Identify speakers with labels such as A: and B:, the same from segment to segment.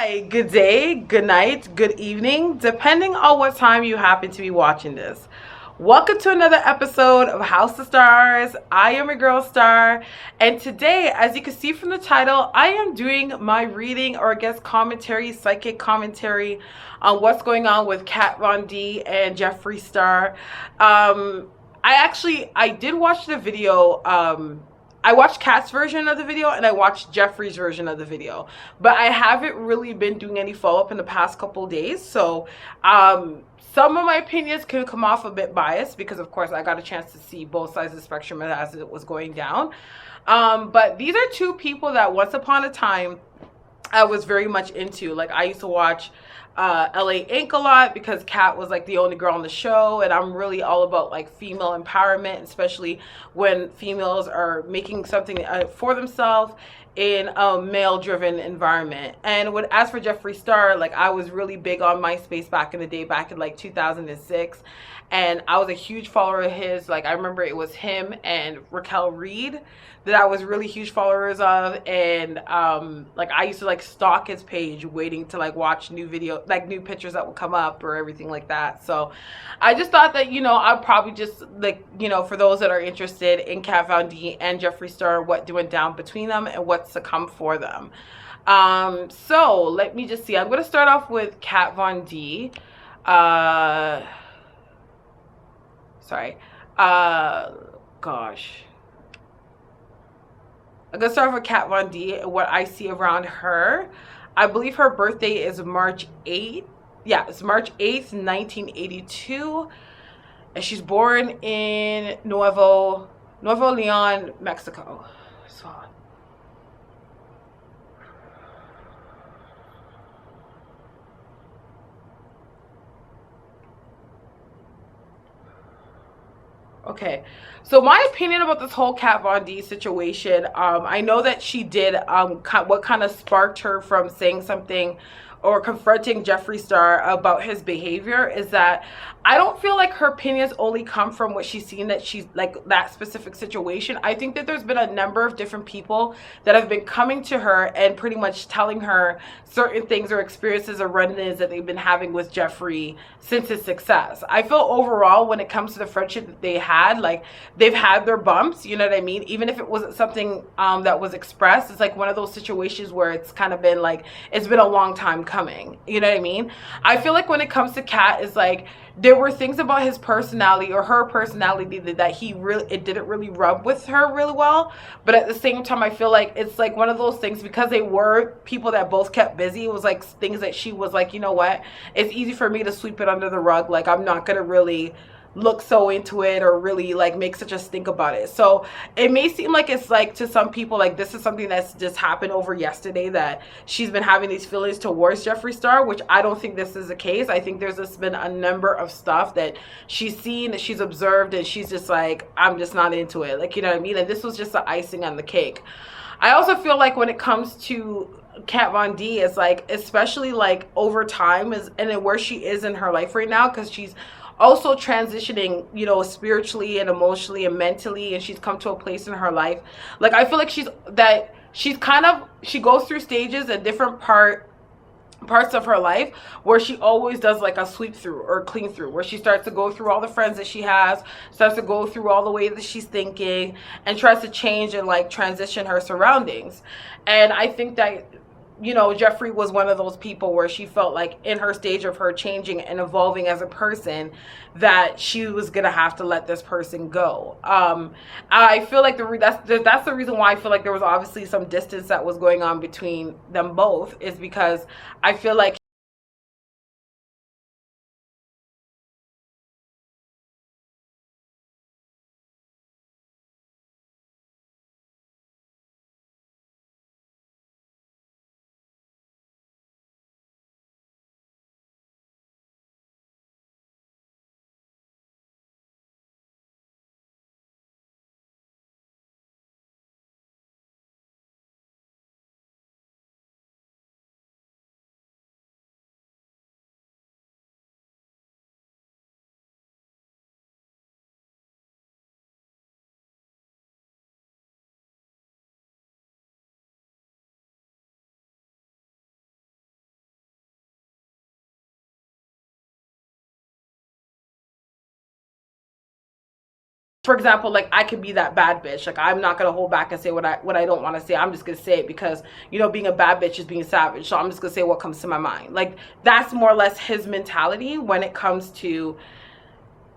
A: Hi, good day, good night, good evening, depending on what time you happen to be watching this. Welcome to another episode of House of Stars. I am your girl Star, and today, as you can see from the title, I am doing my reading, or I guess commentary, psychic commentary on what's going on with Kat Von D and Jeffree Star. I did watch the video. I watched Kat's version of the video and I watched Jeffree's version of the video, but I haven't really been doing any follow-up in the past couple days. So some of my opinions could come off a bit biased because, of course, I got a chance to see both sides of the spectrum as it was going down. But these are two people that once upon a time I was very much into. Like, I used to watch LA Ink a lot because Kat was like the only girl on the show, and I'm really all about like female empowerment, especially when females are making something for themselves in a male-driven environment. And as for Jeffree Star, like, I was really big on MySpace back in the day, back in like 2006, and I was a huge follower of his. Like, I remember it was him and Raquel Reed that I was really huge followers of, and like, I used to like stalk his page waiting to like watch new like new pictures that would come up or everything like that. So I just thought that, I'd probably just like, for those that are interested in Kat Von D and Jeffree Star, what went down between them and what's to come for them. So let me just see. I'm going to start off with Kat Von D. Sorry. Gosh. I'm going to start with Kat Von D and what I see around her. I believe her birthday is March 8th. Yeah, it's March 8th, 1982. And she's born in Nuevo Leon, Mexico. So, okay, so my opinion about this whole Kat Von D situation, I know that she did, what kind of sparked her from saying something or confronting Jeffree Star about his behavior is that I don't feel like her opinions only come from what she's seen, that she's like that specific situation. I think that there's been a number of different people that have been coming to her and pretty much telling her certain things or experiences or run-ins that they've been having with Jeffree since his success. I feel overall, when it comes to the friendship that they had, like, they've had their bumps, you know what I mean? Even if it wasn't something that was expressed, it's like one of those situations where it's kind of been like, it's been a long time coming, you know what I mean? I feel like when it comes to Kat, is like, there were things about his personality or her personality that it didn't really rub with her really well. But at the same time, I feel like it's like one of those things, because they were people that both kept busy. It was like things that she was like, you know what, it's easy for me to sweep it under the rug. Like, I'm not gonna really look so into it or really like make such a stink about it. So it may seem like it's like, to some people, like this is something that's just happened over yesterday, that she's been having these feelings towards Jeffree Star, which I don't think this is the case. I think there's just been a number of stuff that she's seen, that she's observed, and she's just like, I'm just not into it, like, you know what I mean? And this was just the icing on the cake. I also feel like when it comes to Kat Von D, is like, especially like over time, and where she is in her life right now, because she's also transitioning, spiritually and emotionally and mentally, and she's come to a place in her life, like, I feel like she goes through stages and different parts of her life where she always does like a sweep through or clean through, where she starts to go through all the friends that she has, starts to go through all the way that she's thinking, and tries to change and like transition her surroundings. And I think that, Jeffree was one of those people where she felt like, in her stage of her changing and evolving as a person, that she was gonna have to let this person go. I feel like that's the reason why I feel like there was obviously some distance that was going on between them both, is because I feel like for example, like I could be that bad bitch. Like I'm not gonna hold back and say what I don't want to say. I'm just gonna say it because, you know, being a bad bitch is being savage. So I'm just gonna say what comes to my mind. Like that's more or less his mentality when it comes to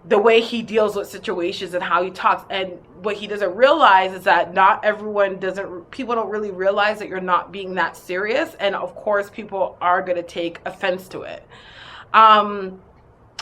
A: the way he deals with situations and how he talks. And what he doesn't realize is that not everyone people don't really realize that you're not being that serious. And of course, people are gonna take offense to it.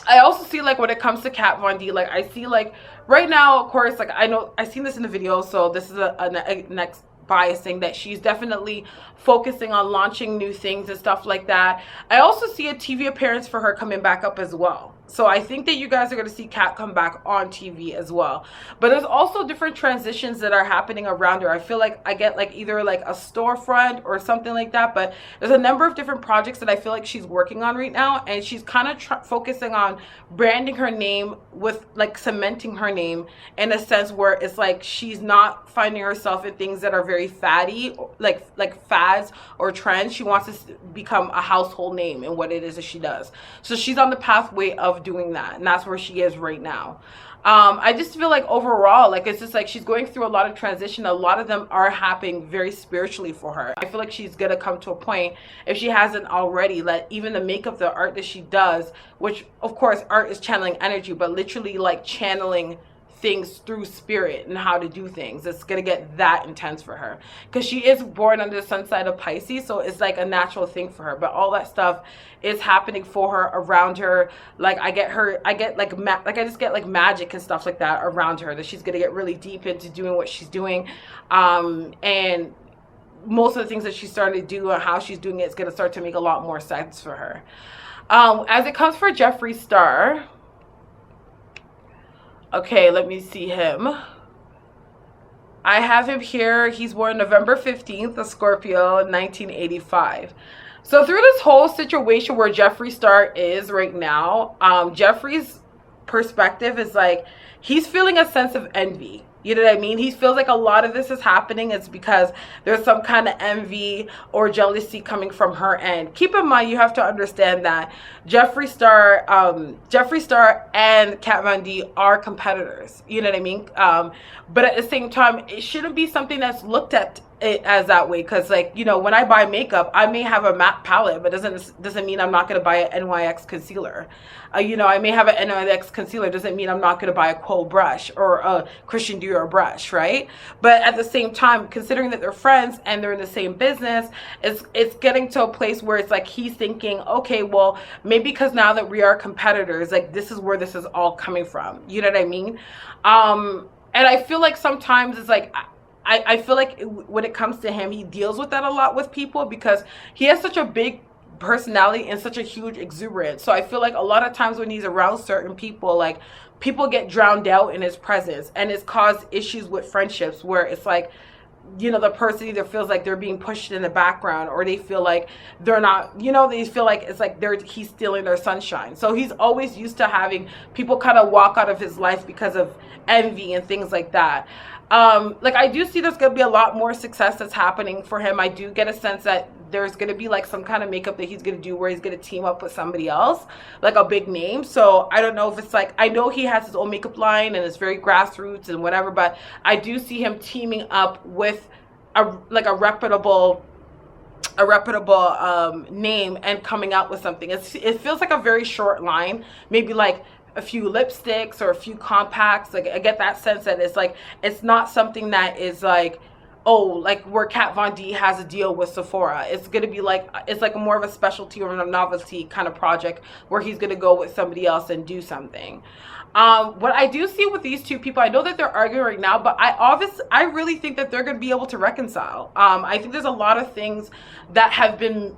A: I also see, like, when it comes to Kat Von D, like, I see, like, right now, of course, like, I know, I've seen this in the video, so this is a next bias thing, that she's definitely focusing on launching new things and stuff like that. I also see a TV appearance for her coming back up as well. So I think that you guys are going to see Kat come back on TV as well. But there's also different transitions that are happening around her. I feel like I get like either like a storefront or something like that. But there's a number of different projects that I feel like she's working on right now. And she's kind of focusing on branding her name with like cementing her name in a sense where it's like she's not finding herself in things that are very faddy, like fads or trends. She wants to become a household name in what it is that she does. So she's on the pathway of doing that, and that's where she is right now. I just feel like overall, like, it's just like she's going through a lot of transition. A lot of them are happening very spiritually for her. I feel like she's gonna come to a point, if she hasn't already, that even the makeup, the art that she does, which of course art is channeling energy, but literally like channeling things through spirit and how to do things, it's gonna get that intense for her because she is born under the sun side of Pisces, so it's like a natural thing for her. But all that stuff is happening for her, around her. Like I just get like magic and stuff like that around her, that she's gonna get really deep into doing what she's doing, and most of the things that she's starting to do and how she's doing it is gonna start to make a lot more sense for her. As it comes for Jeffree Star, okay, let me see him. I have him here. He's born November 15th, a Scorpio, 1985. So through this whole situation where Jeffree Star is right now, Jeffree's perspective is like, he's feeling a sense of envy. You know what I mean? He feels like a lot of this is happening is because there's some kind of envy or jealousy coming from her end. Keep in mind, you have to understand that Jeffree Star and Kat Von D are competitors. You know what I mean? But at the same time, it shouldn't be something that's looked at it as that way, because, like, you know, when I buy makeup, I may have a matte palette, but doesn't mean I'm not going to buy an NYX concealer. You know, I may have an NYX concealer, doesn't mean I'm not going to buy a Kohl brush or a Christian Dior brush, right? But at the same time, considering that they're friends and they're in the same business, it's getting to a place where it's like he's thinking, okay, well, maybe because now that we are competitors, like, this is where this is all coming from. You know what I mean? And I feel like sometimes it's like, I feel like when it comes to him, he deals with that a lot with people because he has such a big personality and such a huge exuberance. So I feel like a lot of times when he's around certain people, like, people get drowned out in his presence, and it's caused issues with friendships where it's like, you know, the person either feels like they're being pushed in the background, or they feel like they're not, you know, they feel like it's like he's stealing their sunshine. So he's always used to having people kind of walk out of his life because of envy and things like that. Like, I do see there's going to be a lot more success that's happening for him. I do get a sense that there's going to be like some kind of makeup that he's going to do where he's going to team up with somebody else, like a big name. So I don't know if it's like, I know he has his own makeup line and it's very grassroots and whatever, but I do see him teaming up with a reputable name and coming out with something. It feels like a very short line, maybe like a few lipsticks or a few compacts. Like, I get that sense that it's like, it's not something that is like, oh, like where Kat Von D has a deal with Sephora. It's gonna be like, it's like more of a specialty or a novelty kind of project where he's gonna go with somebody else and do something. What I do see with these two people, I know that they're arguing right now, but I really think that they're gonna be able to reconcile. I think there's a lot of things that have been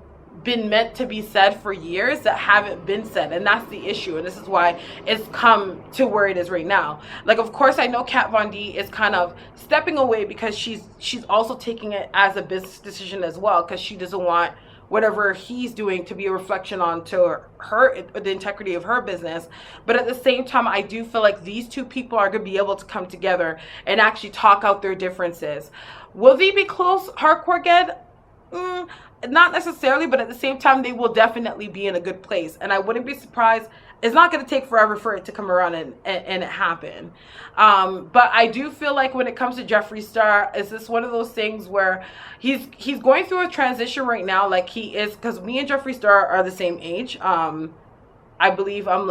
A: meant to be said for years that haven't been said, and that's the issue, and this is why it's come to where it is right now. Like, of course, I know Kat Von D is kind of stepping away because she's also taking it as a business decision as well, because she doesn't want whatever he's doing to be a reflection on to her, the integrity of her business. But at the same time, I do feel like these two people are going to be able to come together and actually talk out their differences. Will they be close hardcore again? Not necessarily, but at the same time, they will definitely be in a good place. And I wouldn't be surprised it's not going to take forever for it to come around and it happen. But I do feel like when it comes to Jeffree Star, is this one of those things where he's going through a transition right now, like he is, because me and Jeffree Star are the same age. I believe I'm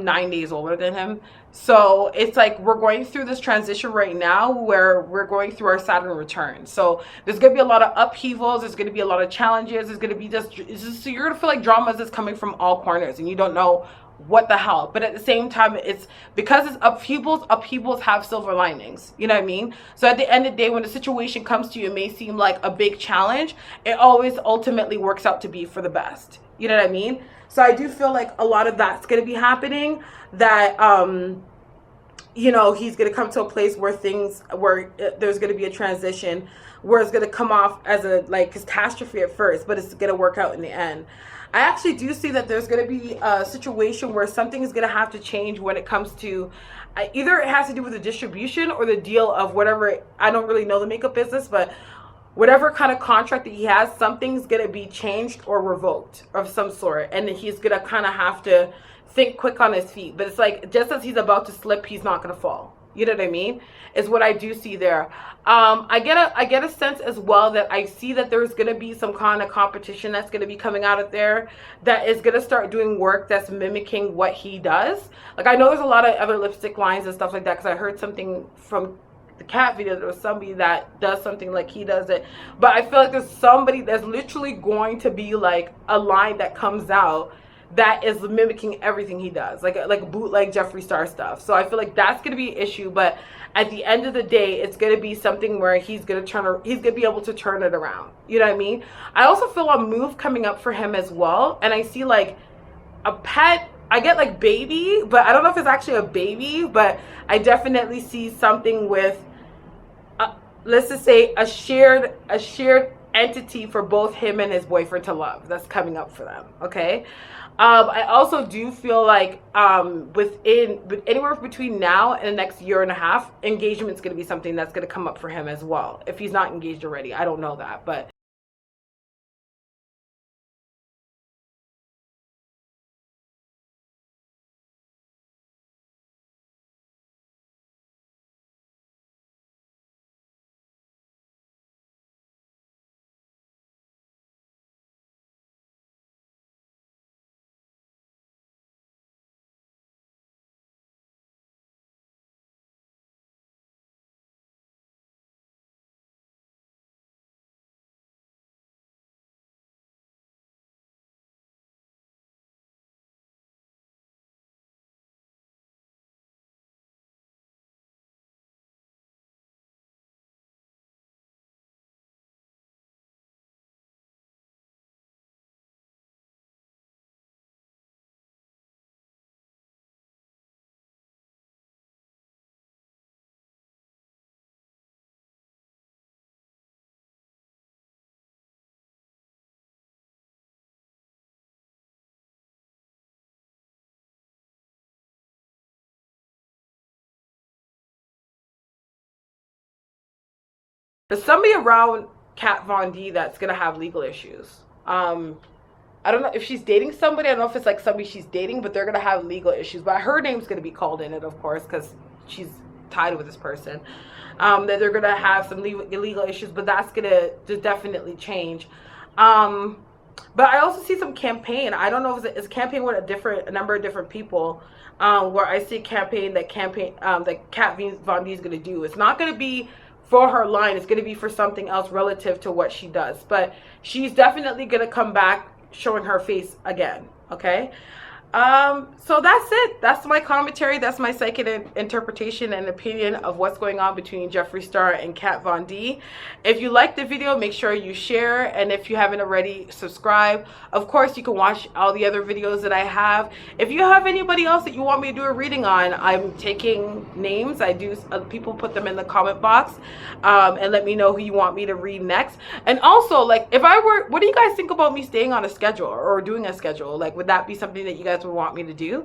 A: 9 days older than him. So it's like we're going through this transition right now where we're going through our Saturn return. So there's going to be a lot of upheavals. There's going to be a lot of challenges. There's going to be so you're going to feel like dramas is coming from all corners and you don't know what the hell. But at the same time, it's because it's upheavals have silver linings. You know what I mean? So at the end of the day, when the situation comes to you, it may seem like a big challenge. It always ultimately works out to be for the best. You know what I mean? So I do feel like a lot of that's going to be happening, that, you know, he's going to come to a place where there's going to be a transition where it's going to come off as a, like, catastrophe at first, but it's going to work out in the end. I actually do see that there's going to be a situation where something is going to have to change when it comes to, either it has to do with the distribution or the deal of whatever, I don't really know the makeup business, but whatever kind of contract that he has, something's going to be changed or revoked of some sort. And he's going to kind of have to think quick on his feet. But it's like, just as he's about to slip, he's not going to fall. You know what I mean? Is what I do see there. I get a sense as well that I see that there's going to be some kind of competition that's going to be coming out of there that is going to start doing work that's mimicking what he does. Like, I know there's a lot of other lipstick lines and stuff like that, because I heard something from the cat video, there was somebody that does something like he does it. But I feel like there's somebody that's literally going to be like a line that comes out that is mimicking everything he does, like bootleg Jeffree Star stuff. So I feel like that's going to be an issue, but at the end of the day, it's going to be something where he's going to be able to turn it around. You know what I mean? I also feel a move coming up for him as well, and I see like a pet. I get like baby, but I don't know if it's actually a baby, but I definitely see something with, let's just say, a shared entity for both him and his boyfriend to love that's coming up for them. Okay. I also do feel like anywhere between now and the next year and a half, engagement's going to be something that's going to come up for him as well. If he's not engaged already, I don't know that, but there's somebody around Kat Von D that's going to have legal issues. I don't know if she's dating somebody. I don't know if it's like somebody she's dating, but they're going to have legal issues. But her name's going to be called in it, of course, because she's tied with this person. That they're going to have some illegal issues, but that's going to definitely change. But I also see some campaign. I don't know if it's a campaign with a number of different people, where I see a campaign that Kat Von D is going to do. It's not going to be for her line. It's going to be for something else relative to what she does. But she's definitely going to come back showing her face again. Okay. So that's it. That's my commentary. That's my second interpretation and opinion of what's going on between Jeffree Star and Kat Von D. If you liked the video, make sure you share, and if you haven't already, subscribe. Of course, you can watch all the other videos that I have. If you have anybody else that you want me to do a reading on, I'm taking names. I do. People put them in the comment box, and let me know who you want me to read next. And also, like, if I were, what do you guys think about me staying on a schedule or doing a schedule? Like, would that be something that you guys would want me to do?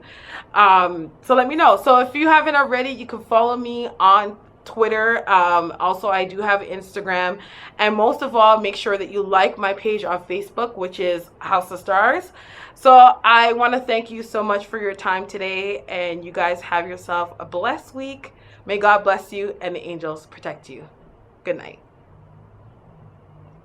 A: So let me know. So if you haven't already, you can follow me on Twitter. Also, I do have Instagram. And most of all, make sure that you like my page on Facebook, which is House of Stars. So I want to thank you so much for your time today, and you guys have yourself a blessed week. May God bless you and the angels protect you. Good night.